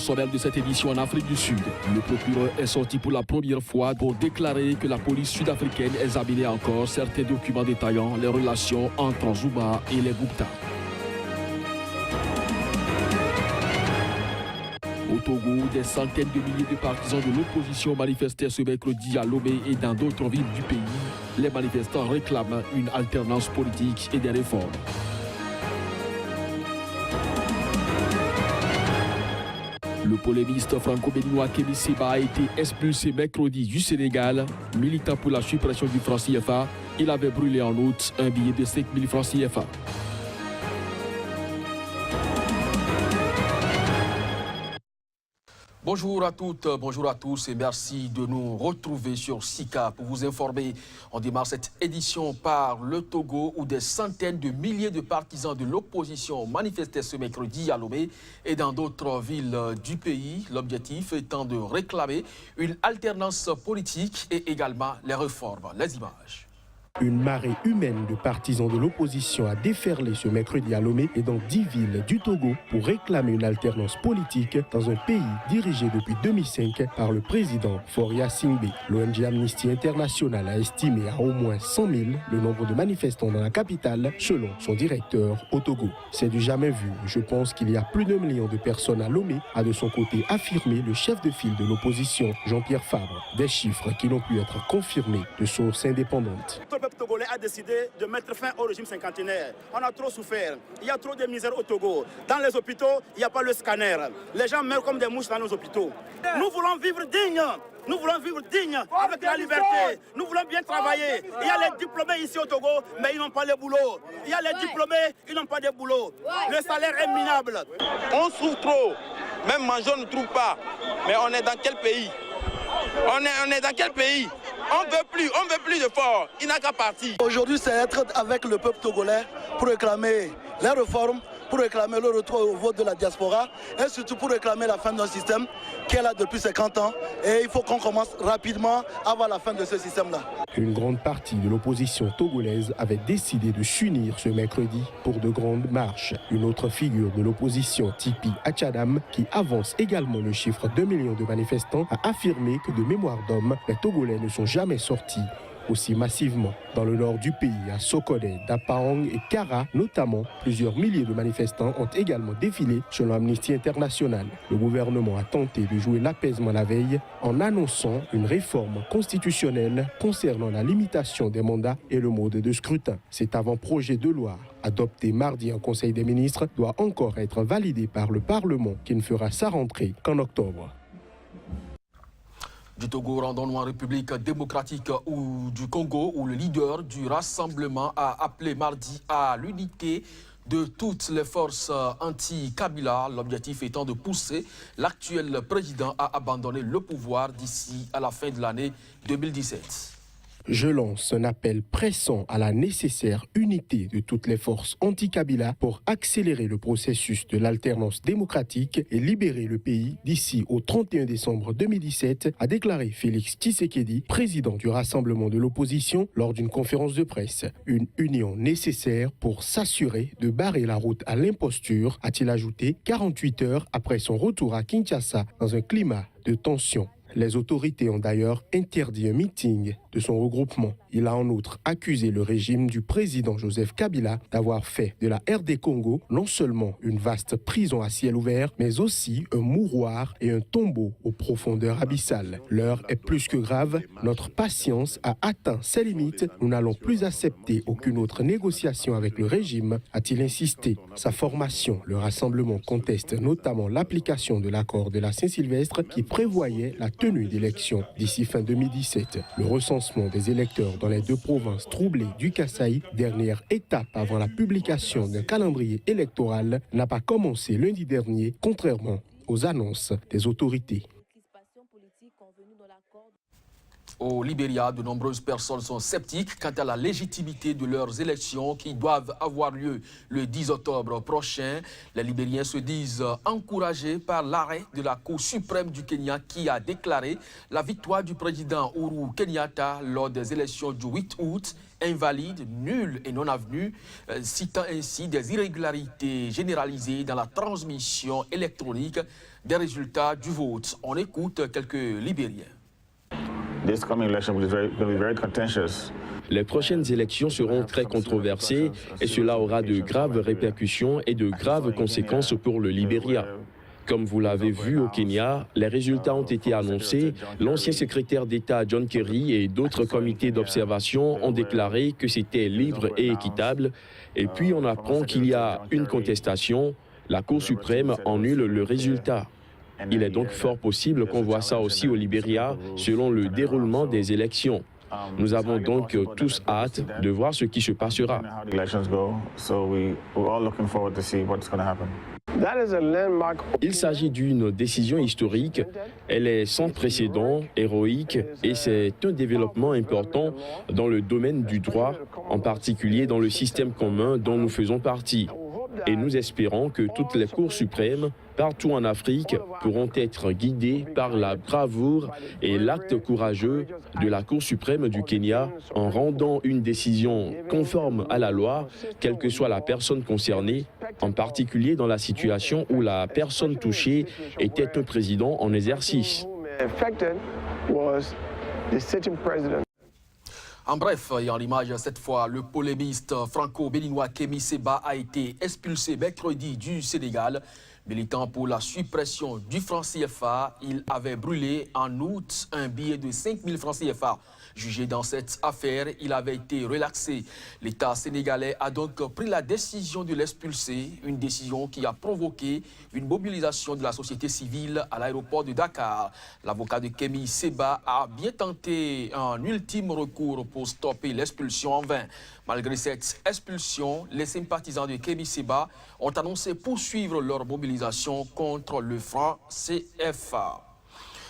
sommaire de cette édition en Afrique du Sud, le procureur est sorti pour la première fois pour déclarer que la police sud-africaine examinait encore certains documents détaillant les relations entre Zuma et les Gupta. Au Togo, des centaines de milliers de partisans de l'opposition manifestaient ce mercredi à Lomé et dans d'autres villes du pays. Les manifestants réclament une alternance politique et des réformes. Le polémiste franco-béninois Kémy Séba a été expulsé mercredi du Sénégal. Militant pour la suppression du franc CFA, il avait brûlé en août un billet de 5 000 francs CFA. Bonjour à toutes, bonjour à tous et merci de nous retrouver sur SICA pour vous informer. On démarre cette édition par le Togo où des centaines de milliers de partisans de l'opposition manifestaient ce mercredi à Lomé et dans d'autres villes du pays. L'objectif étant de réclamer une alternance politique et également les réformes. Les images. Une marée humaine de partisans de l'opposition a déferlé ce mercredi à Lomé et dans 10 villes du Togo pour réclamer une alternance politique dans un pays dirigé depuis 2005 par le président Faure Singbe. L'ONG Amnesty International a estimé à au moins 100 000 le nombre de manifestants dans la capitale, selon son directeur au Togo. C'est du jamais vu. Je pense qu'il y a plus d'1 million de personnes à Lomé, a de son côté affirmé le chef de file de l'opposition, Jean-Pierre Fabre. Des chiffres qui n'ont pu être confirmés de sources indépendantes. Le peuple togolais a décidé de mettre fin au régime cinquantenaire. On a trop souffert. Il y a trop de misère au Togo. Dans les hôpitaux, il n'y a pas le scanner. Les gens meurent comme des mouches dans nos hôpitaux. Nous voulons vivre digne. Nous voulons vivre digne avec la liberté. Nous voulons bien travailler. Il y a les diplômés ici au Togo, mais ils n'ont pas le boulot. Il y a les diplômés, ils n'ont pas de boulot. Le salaire est minable. On souffre trop. Même manger, on ne trouve pas. Mais on est dans quel pays? On est dans quel pays? On ne veut plus de fort. Il n'a qu'à partir. Aujourd'hui, c'est être avec le peuple togolais pour réclamer les réformes, pour réclamer le retour au vote de la diaspora et surtout pour réclamer la fin d'un système qui est là depuis 50 ans. Et il faut qu'on commence rapidement avant la fin de ce système-là. Une grande partie de l'opposition togolaise avait décidé de s'unir ce mercredi pour de grandes marches. Une autre figure de l'opposition, Tipi Achadam, qui avance également le chiffre de 2 millions de manifestants, a affirmé que de mémoire d'homme, les Togolais ne sont jamais sortis aussi massivement. Dans le nord du pays, à Sokode, Dapaong et Kara, notamment, plusieurs milliers de manifestants ont également défilé selon Amnesty International. Le gouvernement a tenté de jouer l'apaisement la veille en annonçant une réforme constitutionnelle concernant la limitation des mandats et le mode de scrutin. Cet avant-projet de loi, adopté mardi en Conseil des ministres, doit encore être validé par le Parlement qui ne fera sa rentrée qu'en octobre. Du Togo, rendons-nous en République démocratique ou du Congo, où le leader du rassemblement a appelé mardi à l'unité de toutes les forces anti-Kabila, l'objectif étant de pousser l'actuel président à abandonner le pouvoir d'ici à la fin de l'année 2017. Je lance un appel pressant à la nécessaire unité de toutes les forces anti-Kabila pour accélérer le processus de l'alternance démocratique et libérer le pays d'ici au 31 décembre 2017, a déclaré Félix Tshisekedi, président du Rassemblement de l'opposition, lors d'une conférence de presse. Une union nécessaire pour s'assurer de barrer la route à l'imposture, a-t-il ajouté 48 heures après son retour à Kinshasa dans un climat de tension. Les autorités ont d'ailleurs interdit un meeting de son regroupement. Il a en outre accusé le régime du président Joseph Kabila d'avoir fait de la RD Congo non seulement une vaste prison à ciel ouvert, mais aussi un mouroir et un tombeau aux profondeurs abyssales. L'heure est plus que grave. Notre patience a atteint ses limites. Nous n'allons plus accepter aucune autre négociation avec le régime, a-t-il insisté. Sa formation, le rassemblement, conteste notamment l'application de l'accord de la Saint-Sylvestre qui prévoyait la tenue d'élections d'ici fin 2017. Le recensement des électeurs dans les deux provinces troublées du Kasaï, dernière étape avant la publication d'un calendrier électoral, n'a pas commencé lundi dernier, contrairement aux annonces des autorités. Au Libéria, de nombreuses personnes sont sceptiques quant à la légitimité de leurs élections qui doivent avoir lieu le 10 octobre prochain. Les Libériens se disent encouragés par l'arrêt de la Cour suprême du Kenya qui a déclaré la victoire du président Uhuru Kenyatta lors des élections du 8 août invalide, nulle et non avenue, citant ainsi des irrégularités généralisées dans la transmission électronique des résultats du vote. On écoute quelques Libériens. Les prochaines élections seront très controversées et cela aura de graves répercussions et de graves conséquences pour le Libéria. Comme vous l'avez vu au Kenya, les résultats ont été annoncés. L'ancien secrétaire d'État John Kerry et d'autres comités d'observation ont déclaré que c'était libre et équitable. Et puis on apprend qu'il y a une contestation. La Cour suprême annule le résultat. Il est donc fort possible qu'on voit ça aussi au Libéria selon le déroulement des élections. Nous avons donc tous hâte de voir ce qui se passera. Il s'agit d'une décision historique. Elle est sans précédent, héroïque, et c'est un développement important dans le domaine du droit, en particulier dans le système commun dont nous faisons partie. Et nous espérons que toutes les cours suprêmes, partout en Afrique, pourront être guidées par la bravoure et l'acte courageux de la Cour suprême du Kenya en rendant une décision conforme à la loi, quelle que soit la personne concernée, en particulier dans la situation où la personne touchée était un président en exercice. En bref, et en l'image cette fois, le polémiste franco-béninois Kémi Séba a été expulsé mercredi du Sénégal. Militant pour la suppression du franc CFA, il avait brûlé en août un billet de 5 000 francs CFA. Jugé dans cette affaire, il avait été relaxé. L'État sénégalais a donc pris la décision de l'expulser, une décision qui a provoqué une mobilisation de la société civile à l'aéroport de Dakar. L'avocat de Kémi Séba a bien tenté un ultime recours pour stopper l'expulsion en vain. Malgré cette expulsion, les sympathisants de Kémi Séba ont annoncé poursuivre leur mobilisation contre le franc CFA.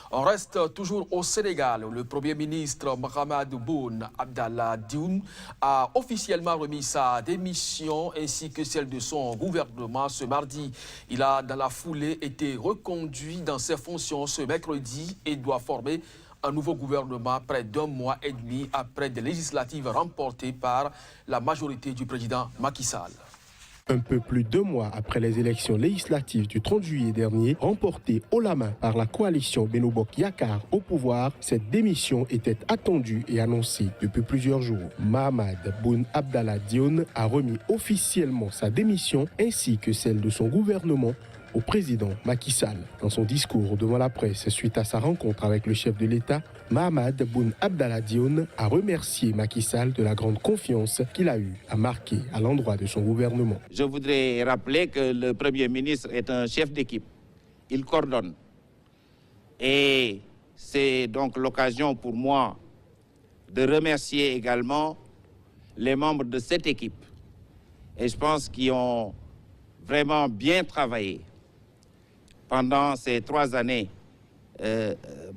On reste toujours au Sénégal. Le Premier ministre Mahammed Boun Abdallah Dionne a officiellement remis sa démission ainsi que celle de son gouvernement ce mardi. Il a dans la foulée été reconduit dans ses fonctions ce mercredi et doit former un nouveau gouvernement près d'un mois et demi après des législatives remportées par la majorité du président Macky Sall. Un peu plus de 2 mois après les élections législatives du 30 juillet dernier, remportées haut la main par la coalition Benno Bokk Yakaar au pouvoir, cette démission était attendue et annoncée depuis plusieurs jours. Mahammed Boun Abdallah Dionne a remis officiellement sa démission ainsi que celle de son gouvernement au président Macky Sall. Dans son discours devant la presse suite à sa rencontre avec le chef de l'État, Mahammed Boun Abdallah Dionne a remercié Macky Sall de la grande confiance qu'il a eue à marquer à l'endroit de son gouvernement. Je voudrais rappeler que le Premier ministre est un chef d'équipe. Il coordonne. Et c'est donc l'occasion pour moi de remercier également les membres de cette équipe. Et je pense qu'ils ont vraiment bien travaillé pendant ces 3 années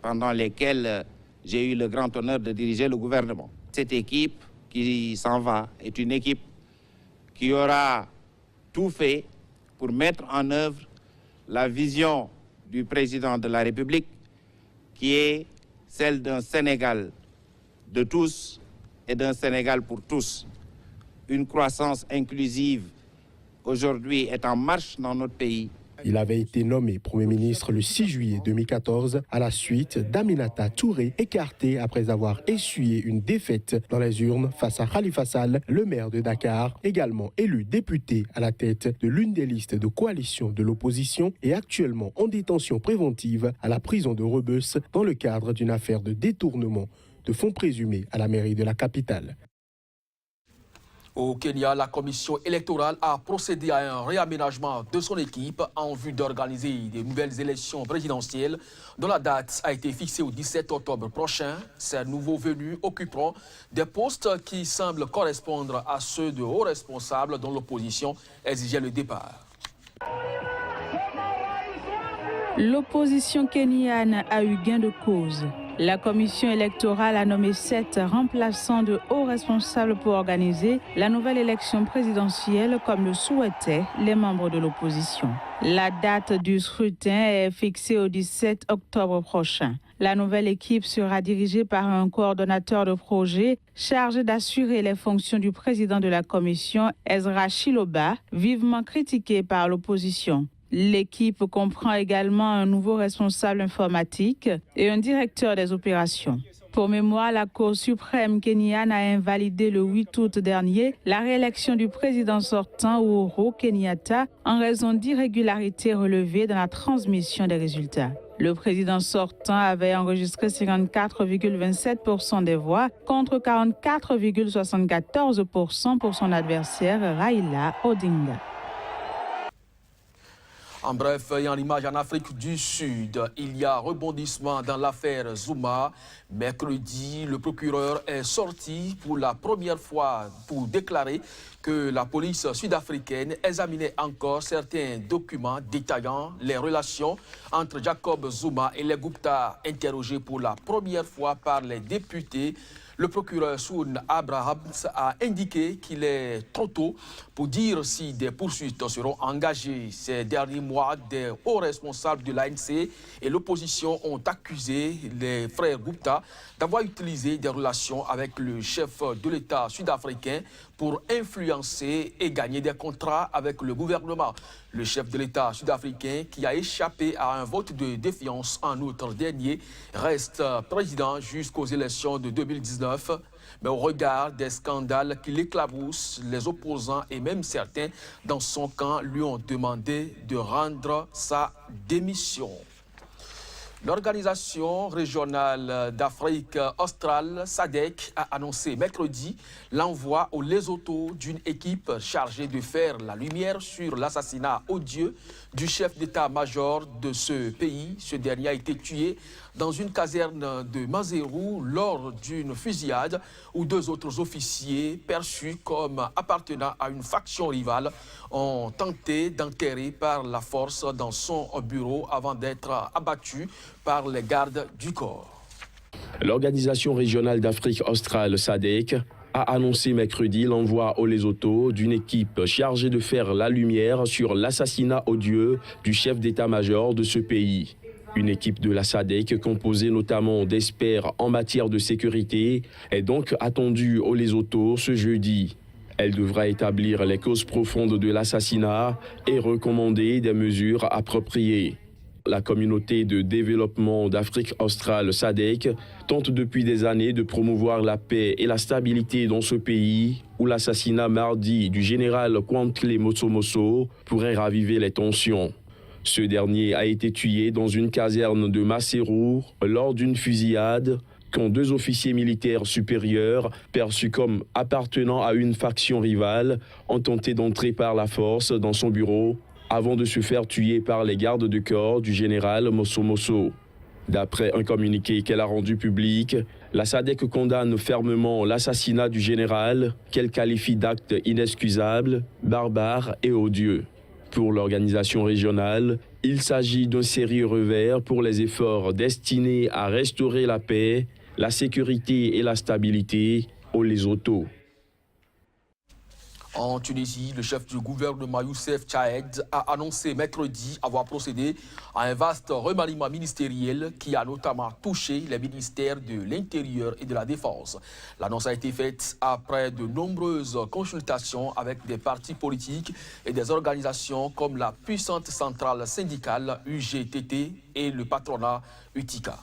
pendant lesquelles j'ai eu le grand honneur de diriger le gouvernement. Cette équipe qui s'en va est une équipe qui aura tout fait pour mettre en œuvre la vision du président de la République qui est celle d'un Sénégal de tous et d'un Sénégal pour tous. Une croissance inclusive aujourd'hui est en marche dans notre pays. Il avait été nommé Premier ministre le 6 juillet 2014 à la suite d'Aminata Touré, écarté après avoir essuyé une défaite dans les urnes face à Khalifa Sall, le maire de Dakar, également élu député à la tête de l'une des listes de coalition de l'opposition et actuellement en détention préventive à la prison de Rebeuss dans le cadre d'une affaire de détournement de fonds présumés à la mairie de la capitale. Au Kenya, la commission électorale a procédé à un réaménagement de son équipe en vue d'organiser de nouvelles élections présidentielles dont la date a été fixée au 17 octobre prochain. Ces nouveaux venus occuperont des postes qui semblent correspondre à ceux de hauts responsables dont l'opposition exigeait le départ. L'opposition kenyane a eu gain de cause. La commission électorale a nommé 7 remplaçants de hauts responsables pour organiser la nouvelle élection présidentielle comme le souhaitaient les membres de l'opposition. La date du scrutin est fixée au 17 octobre prochain. La nouvelle équipe sera dirigée par un coordonnateur de projet chargé d'assurer les fonctions du président de la commission, Ezra Chiloba, vivement critiqué par l'opposition. L'équipe comprend également un nouveau responsable informatique et un directeur des opérations. Pour mémoire, la Cour suprême kenyane a invalidé le 8 août dernier la réélection du président sortant Uhuru Kenyatta en raison d'irrégularités relevées dans la transmission des résultats. Le président sortant avait enregistré 54,27% des voix contre 44,74% pour son adversaire Raila Odinga. En bref, et en image en Afrique du Sud, il y a rebondissement dans l'affaire Zuma. Mercredi, le procureur est sorti pour la première fois pour déclarer que la police sud-africaine examinait encore certains documents détaillant les relations entre Jacob Zuma et les Gupta, interrogés pour la première fois par les députés. Le procureur Soun Abrahams a indiqué qu'il est trop tôt pour dire si des poursuites seront engagées. Ces derniers mois, des hauts responsables de l'ANC et l'opposition ont accusé les frères Gupta d'avoir utilisé des relations avec le chef de l'État sud-africain pour influencer et gagner des contrats avec le gouvernement. Le chef de l'État sud-africain, qui a échappé à un vote de défiance en août dernier, reste président jusqu'aux élections de 2019. Mais au regard des scandales qui l'éclaboussent, les opposants et même certains dans son camp lui ont demandé de rendre sa démission. L'Organisation régionale d'Afrique australe, SADC, a annoncé mercredi l'envoi au Lesotho d'une équipe chargée de faire la lumière sur l'assassinat odieux du chef d'état-major de ce pays. Ce dernier a été tué dans une caserne de Maseru lors d'une fusillade où 2 autres officiers perçus comme appartenant à une faction rivale ont tenté d'enterrer par la force dans son bureau avant d'être abattus par les gardes du corps. L'Organisation régionale d'Afrique australe, SADC, a annoncé mercredi l'envoi au Lesotho d'une équipe chargée de faire la lumière sur l'assassinat odieux du chef d'état-major de ce pays. Une équipe de la SADC, composée notamment d'experts en matière de sécurité, est donc attendue au Lesotho ce jeudi. Elle devra établir les causes profondes de l'assassinat et recommander des mesures appropriées. La communauté de développement d'Afrique australe, SADC, tente depuis des années de promouvoir la paix et la stabilité dans ce pays où l'assassinat mardi du général Kwantle Moso pourrait raviver les tensions. Ce dernier a été tué dans une caserne de Maseru lors d'une fusillade quand 2 officiers militaires supérieurs, perçus comme appartenant à une faction rivale, ont tenté d'entrer par la force dans son bureau avant de se faire tuer par les gardes de corps du général Moso. D'après un communiqué qu'elle a rendu public, la SADC condamne fermement l'assassinat du général qu'elle qualifie d'acte inexcusable, barbare et odieux. Pour l'organisation régionale, il s'agit d'un sérieux revers pour les efforts destinés à restaurer la paix, la sécurité et la stabilité au Lesotho. En Tunisie, le chef du gouvernement Youssef Chahed a annoncé mercredi avoir procédé à un vaste remaniement ministériel qui a notamment touché les ministères de l'Intérieur et de la Défense. L'annonce a été faite après de nombreuses consultations avec des partis politiques et des organisations comme la puissante centrale syndicale UGTT et le patronat UTICA.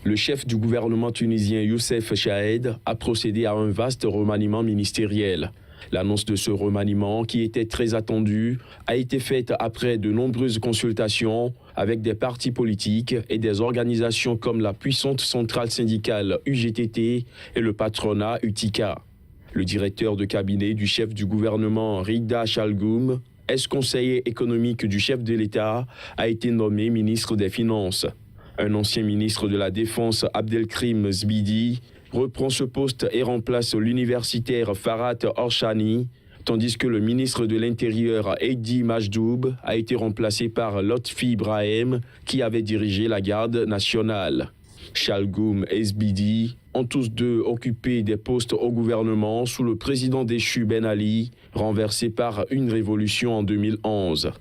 Le chef du gouvernement tunisien Youssef Chahed a procédé à un vaste remaniement ministériel. L'annonce de ce remaniement, qui était très attendu, a été faite après de nombreuses consultations avec des partis politiques et des organisations comme la puissante centrale syndicale UGTT et le patronat UTICA. Le directeur de cabinet du chef du gouvernement Rida Chalgoum, ex-conseiller économique du chef de l'État, a été nommé ministre des Finances. Un ancien ministre de la Défense, Abdelkrim Zbidi, reprend ce poste et remplace l'universitaire Farhat Orshani, tandis que le ministre de l'Intérieur, Heidi Majdoub, a été remplacé par Lotfi Ibrahim, qui avait dirigé la garde nationale. Chalgoum et Sbidi ont tous deux occupé des postes au gouvernement sous le président déchu Ben Ali, renversé par une révolution en 2011.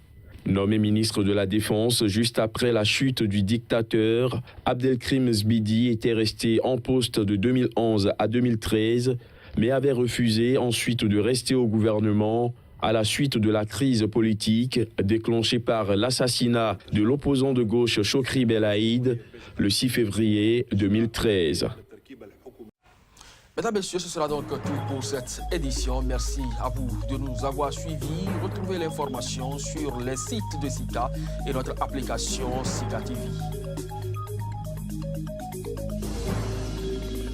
Nommé ministre de la Défense juste après la chute du dictateur, Abdelkrim Sbidi était resté en poste de 2011 à 2013, mais avait refusé ensuite de rester au gouvernement à la suite de la crise politique déclenchée par l'assassinat de l'opposant de gauche Chokri Belaïd le 6 février 2013. Mesdames, Messieurs, ce sera donc tout pour cette édition. Merci à vous de nous avoir suivis. Retrouvez l'information sur les sites de SICA et notre application SICA TV.